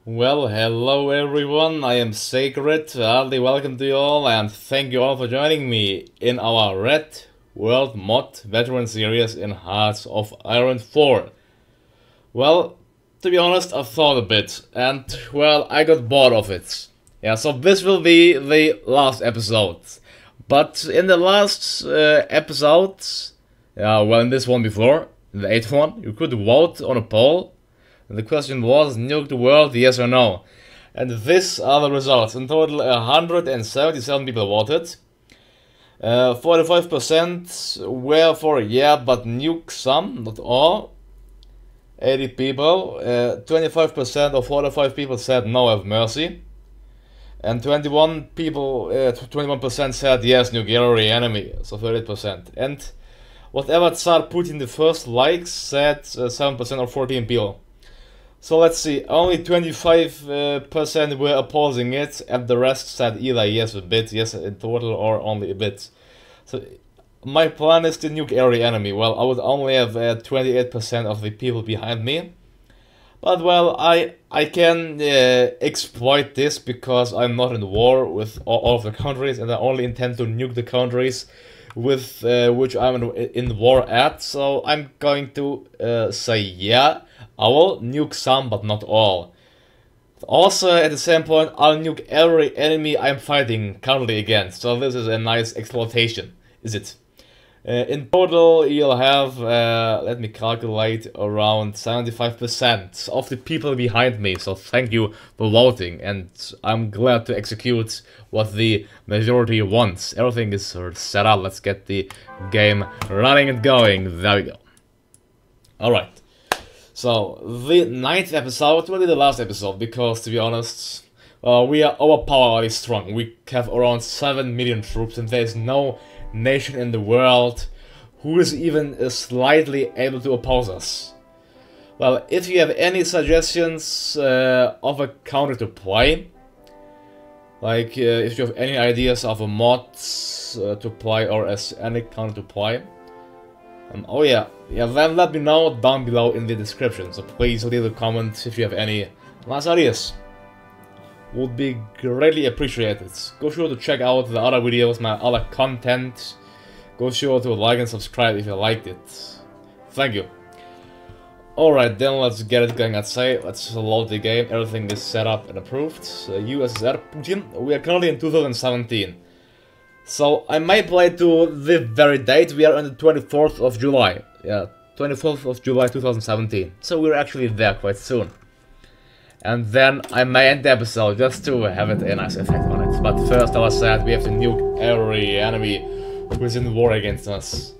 Well, hello everyone, I am Sacred, heartily welcome to you all and thank you all for joining me in our Red World Mod Veteran Series in Hearts of Iron 4. Well, to be honest, I thought a bit and, well, I got bored of it. Yeah, so this will be the last episode. But in the last episode, in this one before, the 8th one, you could vote on a poll. And the question was, nuke the world, yes or no? And these are the results. In total, 177 people voted. 45% were for yeah, but nuke some, not all. 80 people. 25% of 45 people said no, have mercy. And 21% said yes, nuke every enemy. So 30%. And whatever Tsar Putin the first likes said 7% or 14 people. So let's see, only 25% were opposing it, and the rest said either yes a bit, yes in total, or only a bit. So my plan is to nuke every enemy. Well, I would only have 28% of the people behind me. But well, I can exploit this because I'm not in war with all of the countries, and I only intend to nuke the countries with which I'm in war at. So I'm going to say yeah. I will nuke some, but not all. Also, at the same point, I'll nuke every enemy I'm fighting currently against. So this is a nice exploitation, is it? In total, you'll have, let me calculate, around 75% of the people behind me. So thank you for voting, and I'm glad to execute what the majority wants. Everything is set up. Let's get the game running and going. There we go. Alright. So, the 9th episode will be the last episode, because, to be honest, we are overpoweredly strong. We have around 7 million troops, and there is no nation in the world who is even slightly able to oppose us. Well, if you have any suggestions of a counter to play, like if you have any ideas of a mod to play or as any counter to play, oh yeah, then let me know down below in the description, so please leave a comment if you have any nice ideas. Would be greatly appreciated. Go sure to check out the other videos, my other content. Go sure to like and subscribe if you liked it. Thank you. Alright, then let's get it going. Let's load the game. Everything is set up and approved. USSR Putin. We are currently in 2017. So I may play to the very date. We are on the 24th of July. Yeah, 24th of July 2017. So we're actually there quite soon. And then I may end the episode just to have it a nice effect on it. But first, as I said, we have to nuke every enemy who is in war against us.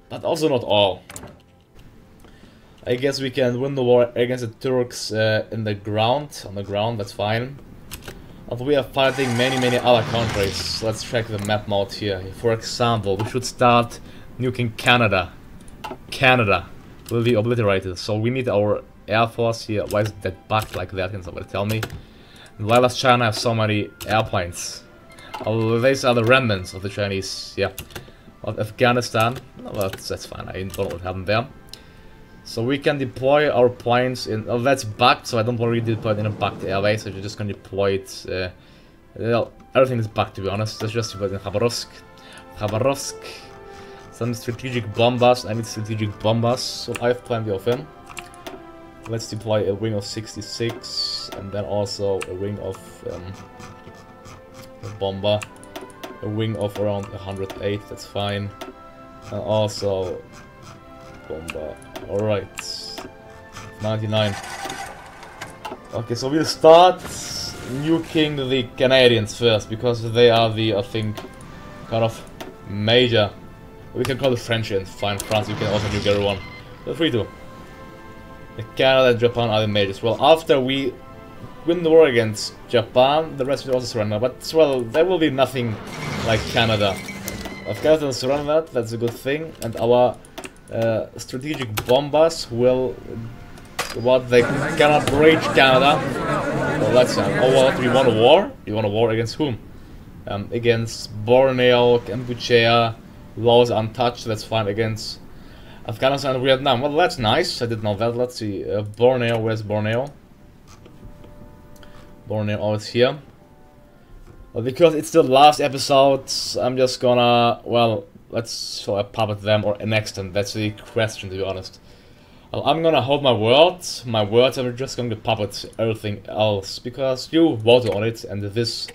But also not all. I guess we can win the war against the Turks on the ground, that's fine. But we are fighting many other countries. Let's check the map mode here. For example, we should start nuking Canada. Canada will be obliterated, so we need our air force here. Why is that bugged like that? Can somebody tell me? And why does China have so many airplanes? Oh, these are the remnants of the Chinese, yeah. Of Afghanistan, well, that's fine, I don't know what happened there. So we can deploy our planes in... Oh, that's bugged, so I don't want to deploy it in a bugged airway, so you're just gonna deploy it... well, everything is bugged, to be honest. Let's just deploy it in Khabarovsk. Khabarovsk. Some strategic bombers. I need strategic bombers, so I have plenty of them. Let's deploy a wing of 66, and then also a wing of... a bomber. A wing of around 108, that's fine. And also... bomber. Alright. 99. Okay, so we'll start nuking the Canadians first, because they are the, I think, kind of major. We can call the French and fine, France, you can also nuke everyone. Feel free to. The Canada and Japan are the majors. Well, after we win the war against Japan, the rest will also surrender, but, well, there will be nothing like Canada. Afghanistan surrendered, that's a good thing, and our strategic bombers will... what, they cannot reach Canada. Well, that's... oh, well, do you want a war? You want a war against whom? Against Borneo, Kampuchea, Laos untouched, that's fine, against Afghanistan and Vietnam. Well, that's nice, I didn't know that. Let's see, Borneo, where's Borneo? Borneo always here. But because it's the last episode, I'm just gonna, well, let's puppet them or annex them. That's the question, to be honest. Well, I'm gonna hold my words. I'm just going to puppet everything else because you voted on it, and this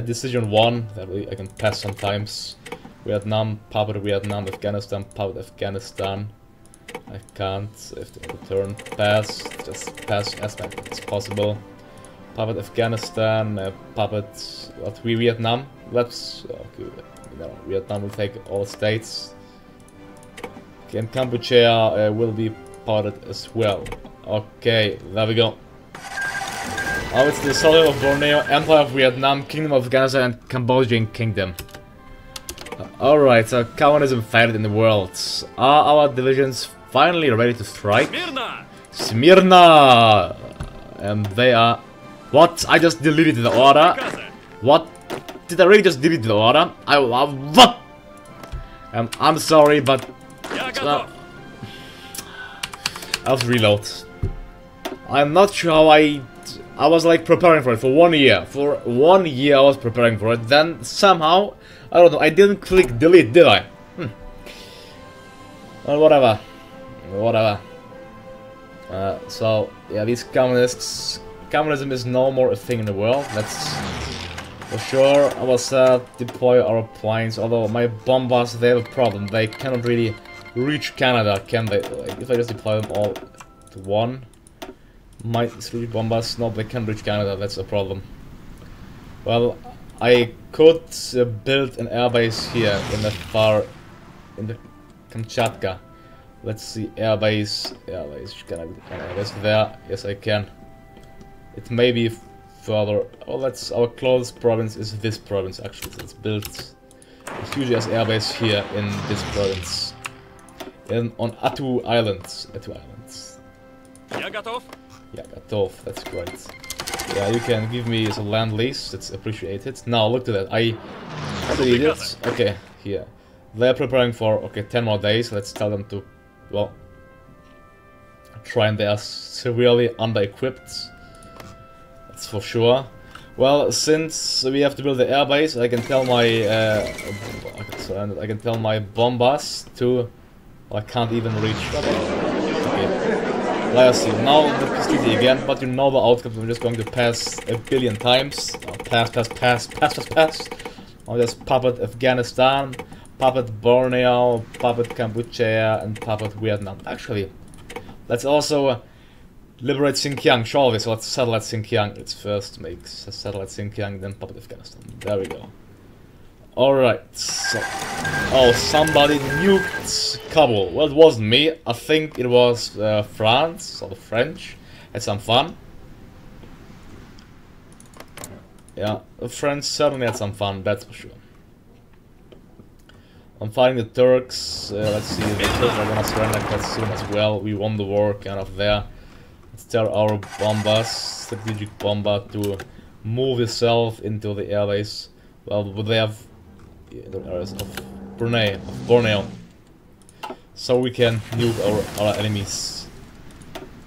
decision won. That I can pass sometimes. Vietnam, puppet Vietnam, Afghanistan, puppet Afghanistan. I can't. If the turn pass, just pass as much as possible. Puppet Afghanistan, puppet what? Vietnam. Let's okay. No, Vietnam will take all states. Okay, and Cambodia will be puppeted as well. Okay, there we go. Now it's the Sultan of Borneo, Empire of Vietnam, Kingdom of Afghanistan, and Cambodian Kingdom. Alright, so communism faded in the world. Are our divisions finally ready to strike? Smyrna! And they are... What? I just deleted the order. What? Did I really just delete the order? What? I'm sorry, but... I'll reload. I'm not sure how I was like preparing for it for 1 year. For 1 year I was preparing for it. Then somehow, I don't know, I didn't click delete, did I? Well, whatever. Whatever. So, yeah, these communists... Communism is no more a thing in the world, that's for sure. I was deploy our planes, although my bombers, they have a problem. They cannot really reach Canada, can they? Like, if I just deploy them all to one, my 3 bombers, no, they can't reach Canada, that's a problem. Well, I could build an airbase here in the Kamchatka. Let's see, airbase, can I airbase there? Yes, I can. It may be further. Oh, that's our closest province is this province actually. So it's built a huge ass airbase here in this province, on Attu Islands. Yeah, Gatov. Yeah, Gatov. That's great. Yeah, you can give me some land lease. That's appreciated. Now look at that. What did it? Okay, here. They're preparing for 10 more days. Let's tell them to, well, try, and they are severely under-equipped. That's for sure. Well, since we have to build the airbase, I can tell my bombers to... Well, I can't even reach. Okay. Let's see. Now the prestige again, but you know the outcome. I'm just going to pass a billion times. Pass. I'll just puppet Afghanistan, puppet Borneo, puppet Cambodia, and puppet Vietnam. Actually, let's also liberate Xinjiang, shall we? So let's settle at Xinjiang. Let's first make settle at Xinjiang, then puppet Afghanistan. There we go. Alright, so... Oh, somebody nuked Kabul. Well, it wasn't me. I think it was France, or the French. Had some fun. Yeah, the French certainly had some fun, that's for sure. I'm fighting the Turks. Let's see, the Turks are gonna surrender quite soon as well. We won the war kind of there. Let's tell our bombers, strategic bomber, to move itself into the airbase. Well, they have the areas of Borneo. So we can nuke our enemies.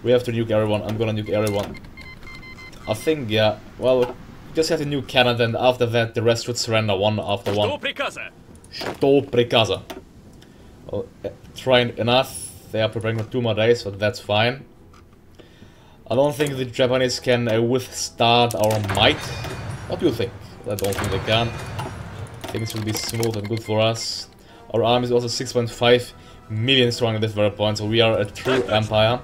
We have to nuke everyone. I'm gonna nuke everyone. I think, yeah, well, just have to nuke Canada, and after that the rest should surrender one after one. Что приказа? Well, trying enough. They are preparing for 2 more days, but that's fine. I don't think the Japanese can withstand our might. What do you think? I don't think they can. Things will be smooth and good for us. Our army is also 6.5 million strong at this very point, so we are a true empire.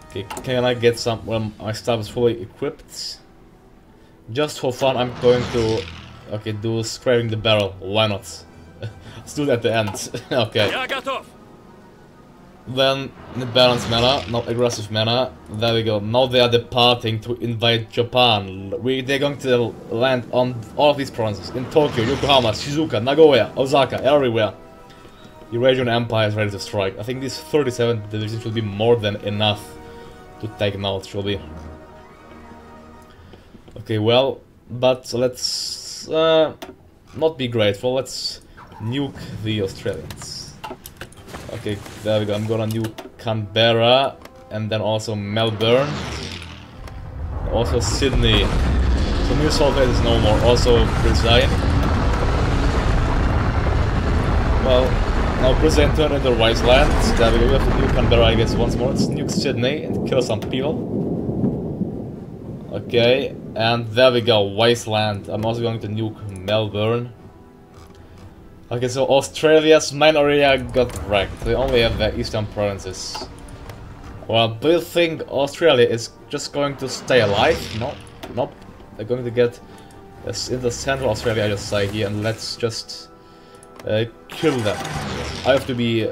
Okay, can I get some... Well, my stuff is fully equipped. Just for fun, I'm going to... Okay, do scraping the barrel. Why not? Let's do that at the end. Okay. Then, in a balanced manner, not aggressive manner. There we go. Now they are departing to invade Japan. They're going to land on all of these provinces. In Tokyo, Yokohama, Shizuoka, Nagoya, Osaka, everywhere. Eurasian Empire is ready to strike. I think these 37 divisions will be more than enough to take them out, surely. Okay, well, but let's not be grateful. Let's nuke the Australians. Okay, there we go. I'm gonna nuke Canberra and then also Melbourne. Also Sydney. So New South Wales is no more. Also Brisbane. Well, now Brisbane turned into wasteland. There we go. We have to nuke Canberra, I guess, once more. Let's nuke Sydney and kill some people. Okay, and there we go, wasteland. I'm also going to nuke Melbourne. Okay, so Australia's main area got wrecked. They only have the eastern provinces. Well, do you think Australia is just going to stay alive? No, nope. They're going to get into Central Australia, I just say here, and let's just kill them. I have to be...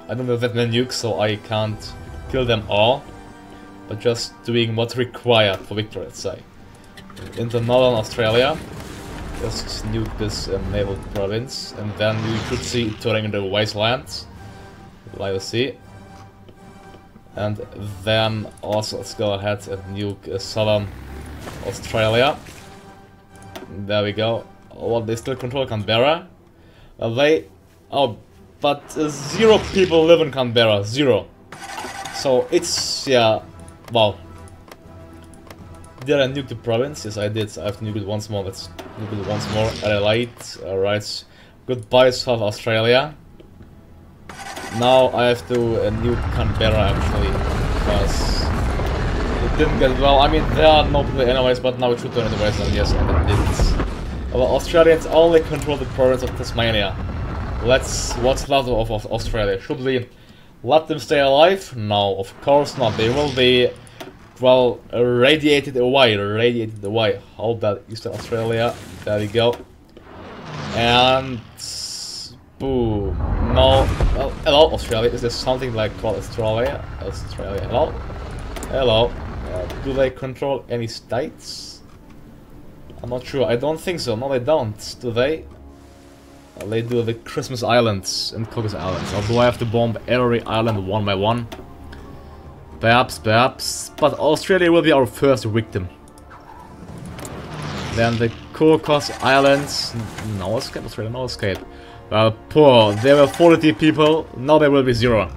I don't have that many nukes, so I can't kill them all. But just doing what's required for victory, let's say. Into Northern Australia. Just nuke this naval province, and then we should see it turning into wastelands. Like we see. And then also let's go ahead and nuke Southern Australia. There we go. Oh, they still control Canberra. Oh, but 0 people live in Canberra. 0. So it's, yeah, wow. Did I nuke the province? Yes, I did. I have to nuke it once more. Let's nuke it once more. Adelaide. Alright. Goodbye, South Australia. Now I have to nuke Canberra actually, because it didn't get well. I mean, there are no people anyways, but now it should turn into wasteland. Yes, and it did. Well, Australians only control the province of Tasmania. What's left of Australia? Should we let them stay alive? No, of course not. They will be, well, radiated away. How about Eastern Australia? There we go. And boom. No. Well, hello, Australia. Is there something like called Australia? Australia. Hello. Hello. Do they control any states? I'm not sure. I don't think so. No, they don't. Do they? They do the Christmas Islands and Cocos Islands. Or do I have to bomb every island one by one? Perhaps. But Australia will be our first victim. Then the Cocos Islands. No escape, Australia, no escape. Well, poor. There were 40 people. Now there will be 0.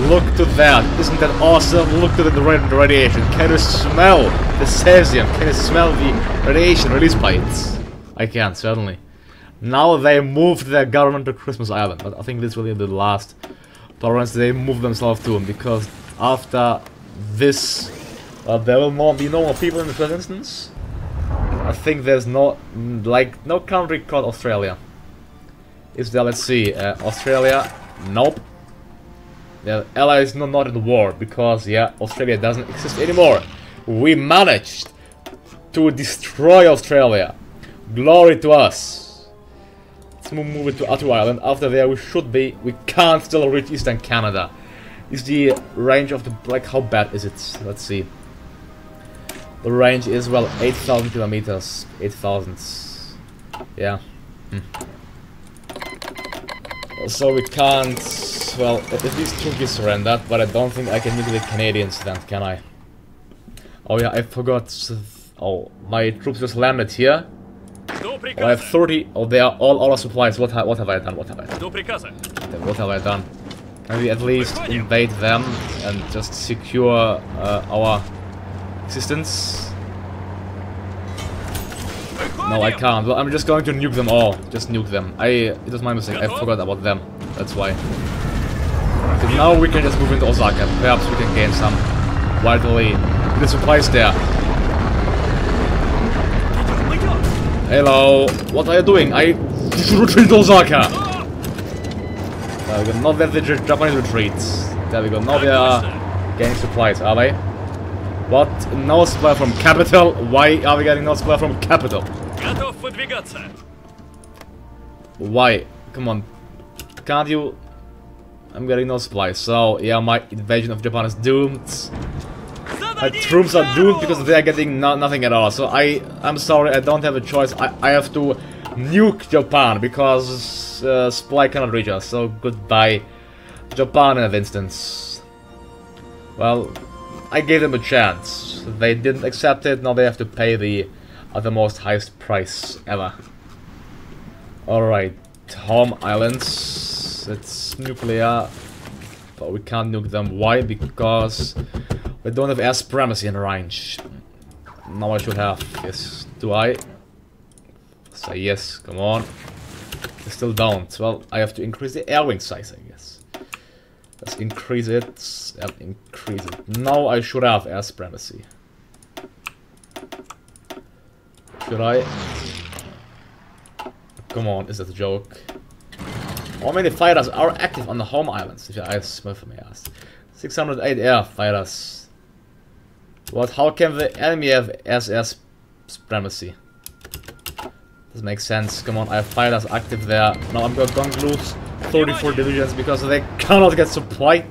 Look to that. Isn't that awesome? Look to the radiation. Can you smell the cesium? Can you smell the radiation released by it? I can, certainly. Now they moved their government to Christmas Island, but I think this will be the last province they move themselves to, because after this, there will be no more people in the first instance. I think there's no country called Australia. Is there? Let's see. Australia, nope. The Allies not in the war, because yeah, Australia doesn't exist anymore. We managed to destroy Australia. Glory to us. Move it to Atu Island. After there we can't still reach Eastern Canada. Is the range of the, how bad is it? Let's see. The range is, well, 8,000 kilometers. 8,000. Yeah. So we can't, well, at least Turkey surrendered, but I don't think I can nuke the Canadians then, can I? Oh yeah, I forgot. Oh, my troops just landed here. Oh, I have 30. Oh, they are all out of supplies. What have I done? What have I done? Can we at least invade them and just secure our existence? No, I can't. Well, I'm just going to nuke them all. Just nuke them. It was my mistake. I forgot about them. That's why. Okay, now we can just move into Osaka. Perhaps we can gain some vitally good supplies there. Hello, what are you doing? I should retreat to Osaka! There we go, not that the Japanese retreats. There we go, now they are getting supplies, are they? What? No supply from capital? Why are we getting no supply from capital? Why? Come on. Can't you? I'm getting no supply, so yeah, my invasion of Japan is doomed. My troops are doomed because they are getting nothing at all. So I'm sorry, I don't have a choice. I have to nuke Japan because supply cannot reach us. So goodbye, Japan in that instance. Well, I gave them a chance. They didn't accept it. Now they have to pay the uttermost highest price ever. Alright, home islands. It's nuclear, but we can't nuke them. Why? Because we don't have air supremacy in range. Now I should have. Yes. Do I? Say yes. Come on. It's still down. Well, I have to increase the air wing size, I guess. Let's increase it. And increase it. Now I should have air supremacy. Should I? Come on, is that a joke? How many fighters are active on the home islands? If your eyes Smith may ask. 608 air fighters. What? How can the enemy have air supremacy? Doesn't make sense. Come on, I have fighters active there. Now I'm going to lose 34 divisions because they cannot get supplied.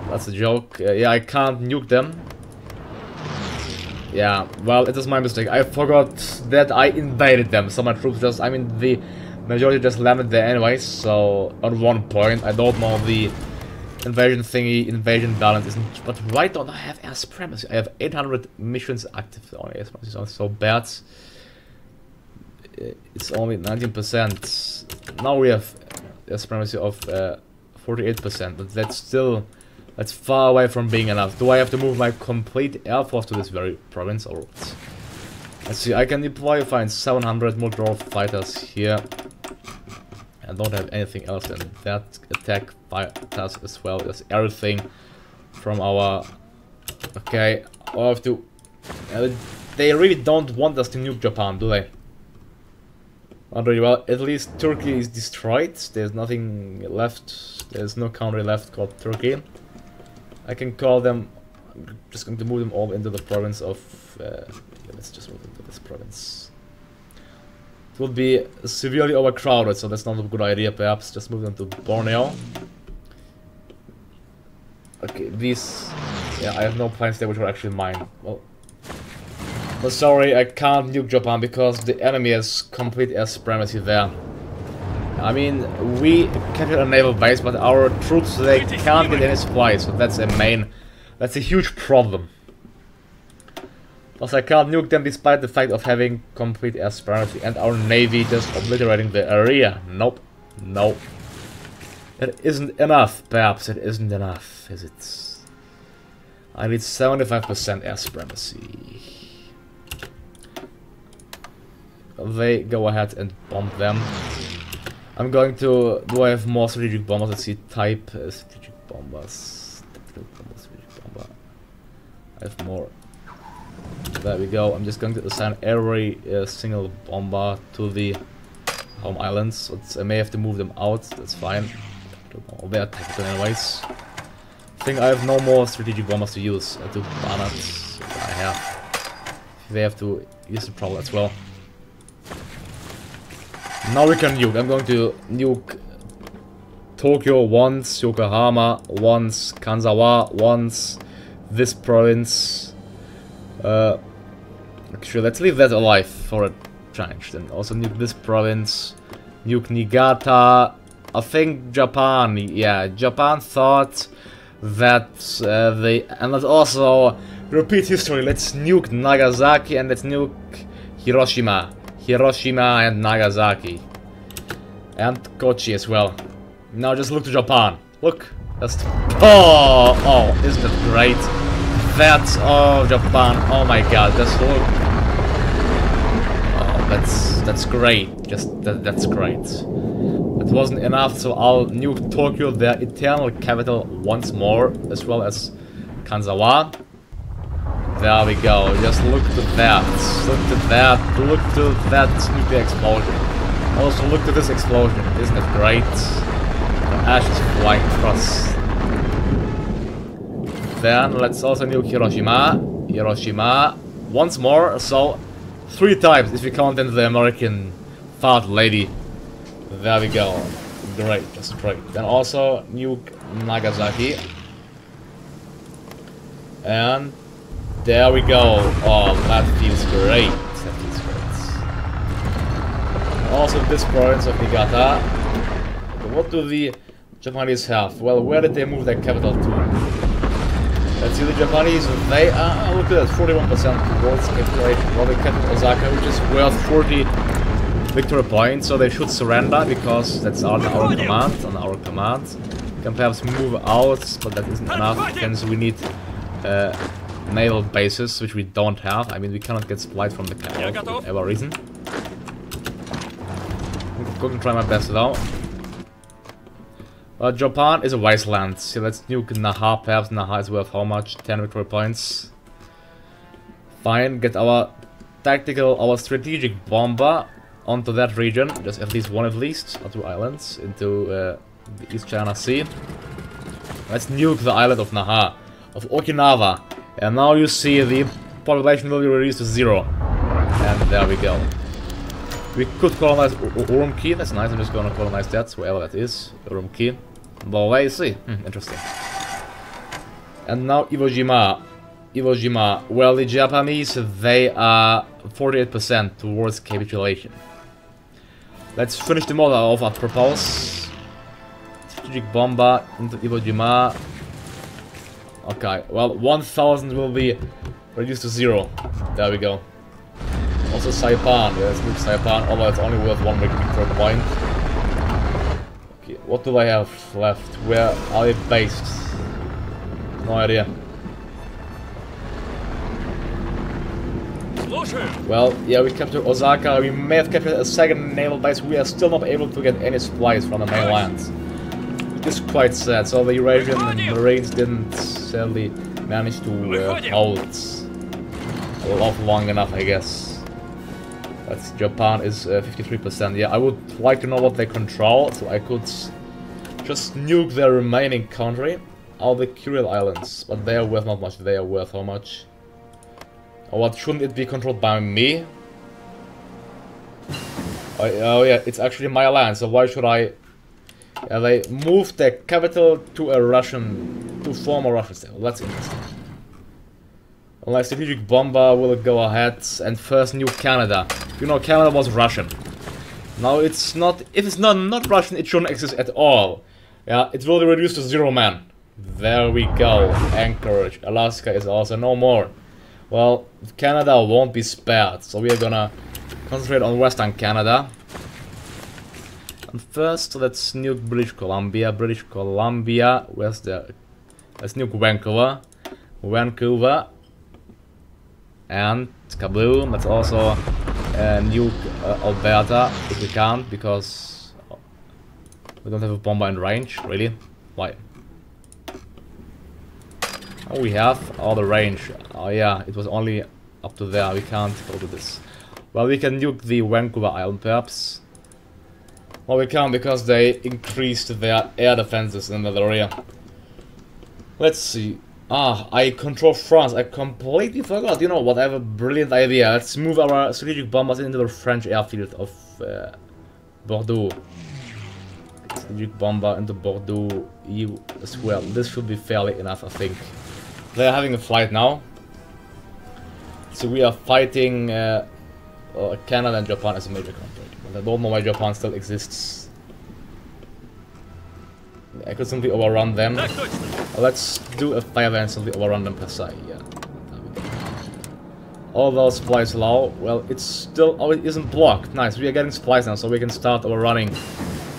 That's a joke. Yeah, I can't nuke them. Yeah, well, it is my mistake. I forgot that I invaded them. So my troops just, I mean, the majority just landed there anyways. So, at one point, I don't know the invasion thingy, invasion balance isn't. But why don't I have air supremacy? I have 800 missions active on air supremacy. Sounds so bad. It's only 19%. Now we have air supremacy of 48%, but that's still. That's far away from being enough. Do I have to move my complete air force to this very province or what? Let's see, I can deploy fine 700 multi-role fighters here. I don't have anything else than that. Attack fighters as well as everything from our... Okay, I have to... they really don't want us to nuke Japan, do they? Not really well. At least Turkey is destroyed. There's nothing left. There's no country left called Turkey. I can call them. I'm just going to move them all into the province of. Yeah, let's just move into this province. It will be severely overcrowded, so that's not a good idea. Perhaps just move them to Borneo. Okay, these. Yeah, I have no plans there which are actually mine. Well, but sorry, I can't nuke Japan because the enemy has complete air supremacy there. I mean, we captured a naval base, but our troops, they can't get any supplies, so that's a huge problem. Plus I can't nuke them despite the fact of having complete air supremacy and our navy just obliterating the area. Nope. Nope. It isn't enough, perhaps it isn't enough, is it? I need 75% air supremacy. They go ahead and bomb them. I'm going to... Do I have more strategic bombers? Let's see. Type strategic bombers. Strategic bomber. I have more. There we go. I'm just going to assign every single bomber to the home islands. So I may have to move them out. That's fine. I don't know. They're tactical anyways. I think I have no more strategic bombers to use. I do Barnett. I have. They have to use the problem as well. Now we can nuke. I'm going to nuke Tokyo once, Yokohama once, Kanzawa once, this province. Actually, let's leave that alive for a change. Then also nuke this province, nuke Niigata. I think Japan. Yeah, Japan thought that they. And let's also repeat history. Let's nuke Nagasaki and let's nuke Hiroshima. Hiroshima and Nagasaki. And Kochi as well. Now just look to Japan. Look. Just... Oh, isn't it great? That's... Oh, Japan. Oh my god, just look. Oh, that's great. Just... That's great. It wasn't enough, so I'll nuke Tokyo, their eternal capital, once more. As well as Kanzawa. There we go, just look to that, look to that, look to that nuclear explosion. Also look to this explosion, isn't it great? The ashes flying across. Then let's also nuke Hiroshima, once more, so 3 times if you count in the American fat lady. There we go, great, just great. Then also nuke Nagasaki. And there we go. Oh, that feels great. That feels great. Also, this province of Niigata. What do the Japanese have? Well, where did they move their capital to? Let's see, the Japanese, they are, look at that, 41% towards capitulation. Well, they captured Osaka, which is worth 40 victory points, so they should surrender, because that's on our command. We can perhaps move out, but that isn't enough, hence we need naval bases, which we don't have. I mean, we cannot get supplied from the capital for whatever reason. I'm going to try my best though. Japan is a wasteland. So let's nuke Naha. Perhaps Naha is worth how much? 10 victory points. Fine, get our strategic bomber onto that region. Just at least one or two islands into the East China Sea. Let's nuke the island of Naha, of Okinawa. And now you see the population will be reduced to 0. And there we go. We could colonize Urumqi. That's nice. I'm just gonna colonize that, wherever that is. Urumqi. But let's see. Interesting. And now Iwo Jima. Iwo Jima. Well, the Japanese, they are 48% towards capitulation. Let's finish the model off, I propose. Strategic bomber into Iwo Jima. Okay, well, 1000 will be reduced to 0. There we go. Also Saipan. Yeah, let's move Saipan, although it's only worth 1 victory point. Okay, what do I have left? Where are they based? No idea. Well, yeah, we captured Osaka. We may have captured a second naval base. We are still not able to get any supplies from the mainland. Which is quite sad. So the Eurasian Marines didn't sadly manage to hold off long enough, I guess. That's Japan is 53%. Yeah, I would like to know what they control, so I could just nuke their remaining country. All the Kuril Islands, but they are worth not much. They are worth how much? Or what, shouldn't it be controlled by me? Oh yeah, it's actually my land, so why should I... Yeah, they moved their capital to a former Russian state. Well, that's interesting. Well, my strategic bomber will go ahead and first nuke Canada. You know, Canada was Russian. Now it's not... If it's not Russian, it shouldn't exist at all. Yeah, it will be reduced to 0 man. There we go. Anchorage. Alaska is also no more. Well, Canada won't be spared, so we are gonna concentrate on Western Canada. And first, let's nuke British Columbia. British Columbia, where's the... Let's nuke Vancouver. Vancouver. And kaboom. Let's also nuke Alberta, if we can't, because we don't have a bomber in range, really. Why? Oh, we have all the range. Oh yeah, it was only up to there. We can't go to this. Well, we can nuke the Vancouver Island, perhaps. Well, we can't because they increased their air defenses in that area. Let's see. Ah, I control France. I completely forgot. You know what? I have a brilliant idea. Let's move our strategic bombers into the French airfield of Bordeaux. Strategic bomber into Bordeaux EU as well. This should be fairly enough, I think. They are having a fight now. So we are fighting Canada and Japan as a major conflict. But I don't know why Japan still exists. I could simply overrun them. Let's do a fire and simply overrun them per se. Yeah. All those supplies allow. Well, it's still... Oh, it isn't blocked. Nice. We are getting supplies now, so we can start overrunning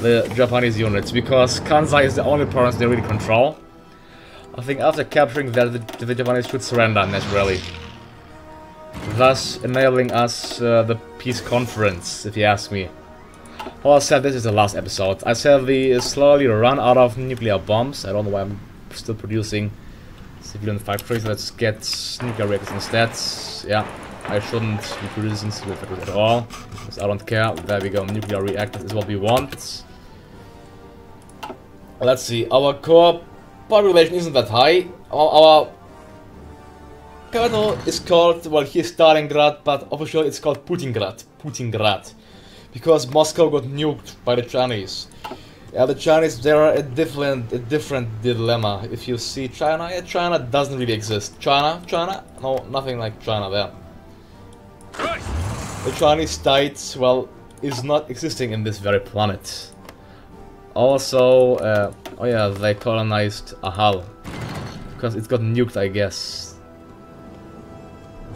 the Japanese units. Because Kansai is the only province they really control. I think after capturing that, the Japanese should surrender naturally. Thus enabling us the peace conference, if you ask me. Well, I said this is the last episode. I said we slowly run out of nuclear bombs. I don't know why I'm still producing civilian factories. Let's get nuclear reactors instead. Yeah, I shouldn't be producing civilian factories at all, because I don't care. There we go, nuclear reactors is what we want. Let's see, our core population isn't that high. Our capital is called, well, here's Stalingrad, but officially it's called Putingrad. Putingrad. Because Moscow got nuked by the Chinese. Yeah, the Chinese, they are a different dilemma. If you see China, yeah, China doesn't really exist. China? No, nothing like China there. The Chinese state, well, is not existing in this very planet. Also, oh yeah, they colonized Ahal. Because it got nuked, I guess.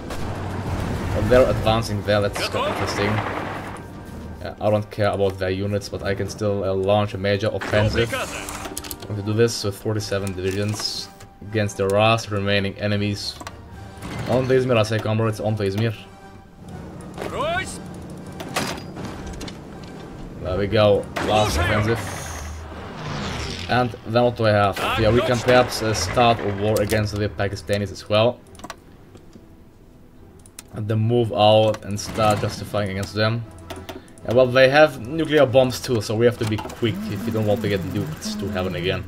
Well, they're advancing there, that's quite interesting. I don't care about their units, but I can still launch a major offensive. I'm going to do this with 47 divisions against the last remaining enemies On to Izmir, I say, comrades, on to Izmir. Брось! There we go, last offensive. And then what do I have? Yeah, we can perhaps start a war against the Pakistanis as well. And then move out and start justifying against them. Yeah, well, they have nuclear bombs too, so we have to be quick if we don't want to get nuked to heaven again.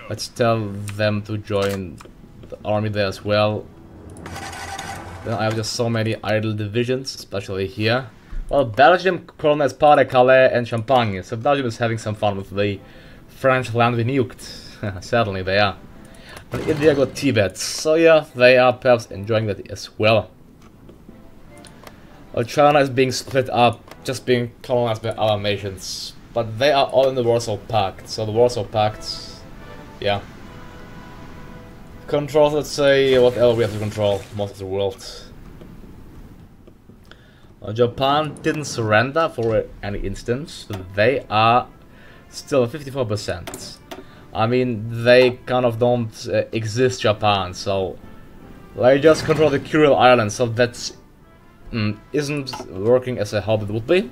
Let's tell them to join the army there as well. Then I have just so many idle divisions, especially here. Well, Belgium colonized Pas-de-Calais and Champagne, so Belgium is having some fun with the French land we nuked. Certainly they are. And India got Tibet, so yeah, they are perhaps enjoying that as well. Well, China is being split up, just being colonized by other nations. But they are all in the Warsaw Pact, so the Warsaw Pact, yeah. Controls, let's say, whatever we have to control, most of the world. Japan didn't surrender for any instance, but they are still 54%. I mean, they kind of don't exist, Japan, so they just control the Kuril Islands, so that isn't working as I hoped it would be.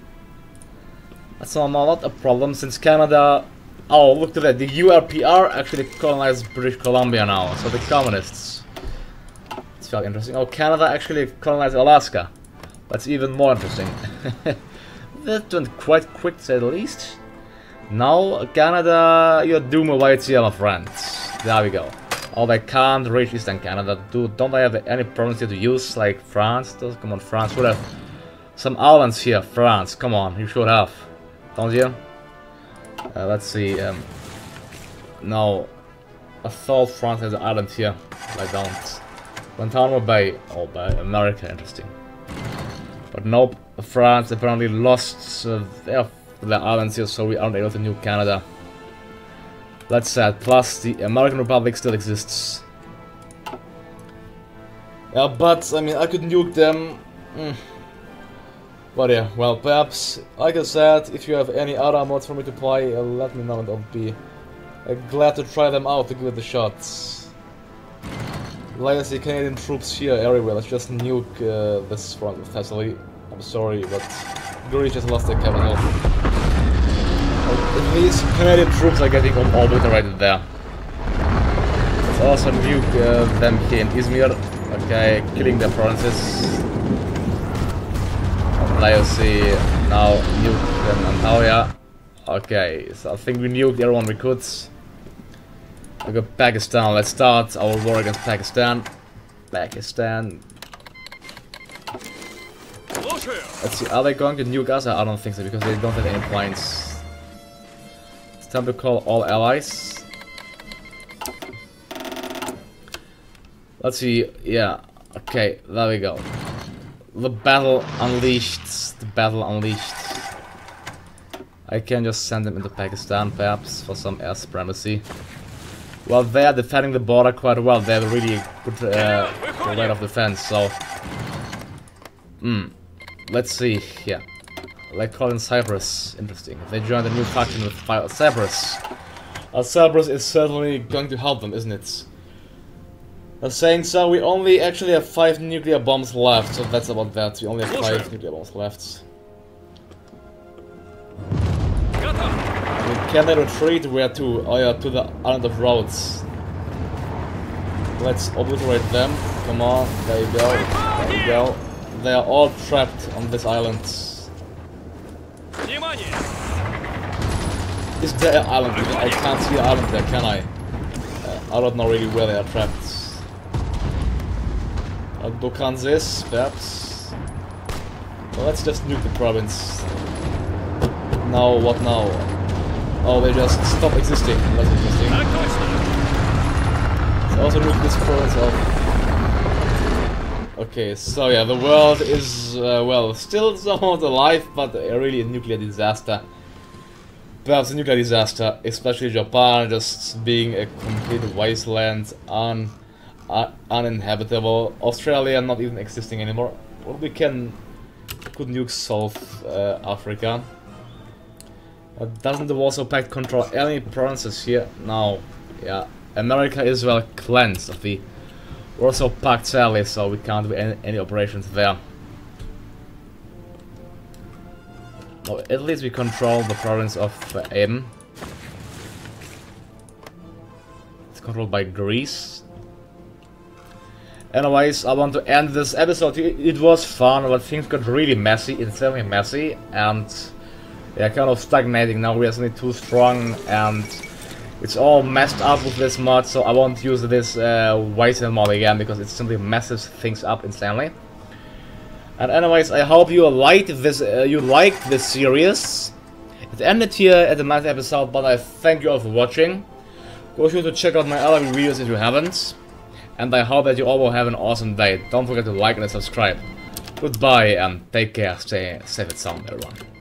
That's not a problem, since Canada... Oh, look at that, the URPR actually colonized British Columbia now, so the communists. It's very interesting. Oh, Canada actually colonized Alaska. That's even more interesting. That went quite quick, to say the least. Now, Canada, you're doomed awaits here, my friends. There we go. Oh, they can't reach Eastern Canada. Don't they have any province here to use, like France? Come on, France should have some islands here. France, come on, you should have. Don't you? Let's see. No, I thought France has an island here. I don't. Guantanamo Bay. Oh, by America, interesting. But nope, France apparently lost their islands here, so we aren't able to nuke Canada. That's sad. Plus, the American Republic still exists. Yeah, but I mean, I could nuke them. But yeah, well, perhaps, like I said, if you have any other mods for me to play, let me know and I'll be glad to try them out to give it a shot. Legacy Canadian troops here everywhere, let's just nuke this front facility. I'm sorry, but Greece just lost their capital. At least Canadian troops are getting obliterated there. Let's also nuke them here in Izmir. Okay, killing their provinces. Laosi now nuke them Antalya. Okay, so I think we nuked everyone we could. I got Pakistan. Let's start our war against Pakistan. Pakistan. Let's see, are they going to nuke us? I don't think so, because they don't have any planes. It's time to call all allies. Let's see, yeah. Okay, there we go. The battle unleashed. The battle unleashed. I can just send them into Pakistan, perhaps, for some air supremacy. Well, they are defending the border quite well. They have a really good rate of defense, so... Let's see, yeah. Like calling Cyprus. Interesting. They joined a new faction with Cyprus. Cyprus is certainly going to help them, isn't it? Saying so, we only actually have 5 nuclear bombs left, so that's about that. We only have 5 nuclear bombs left. Can they retreat? Where to? Oh yeah, to the island of Rhodes. Let's obliterate them. Come on, there you go. There you go. They are all trapped on this island. Is there an island? I can't see an island there, can I? I don't know really where they are trapped. Dokanzis, perhaps. Well, let's just nuke the province. Now, what now? Oh, they just stop existing. That's interesting. Let's also nuke this province off. Okay, so yeah, the world is, well, still somewhat alive, but really a nuclear disaster. Perhaps a nuclear disaster, especially Japan just being a complete wasteland, uninhabitable. Australia not even existing anymore. Well, we could nuke South Africa. Doesn't the Warsaw Pact control any provinces here? No. Yeah. America is well cleansed of the We're also packed sadly, so we can't do any operations there. Well, at least we control the province of Aden. It's controlled by Greece. Anyways, I want to end this episode. It was fun, but things got really messy, insanely messy, and yeah, kind of stagnating now. We are simply too strong, and it's all messed up with this mod, so I won't use this white mod again, because it simply messes things up insanely. And anyways, I hope you liked this series. It ended here at the 9th episode, but I thank you all for watching. Go sure to check out my other videos if you haven't. And I hope that you all will have an awesome day. Don't forget to like and subscribe. Goodbye and take care. Stay safe and sound, everyone.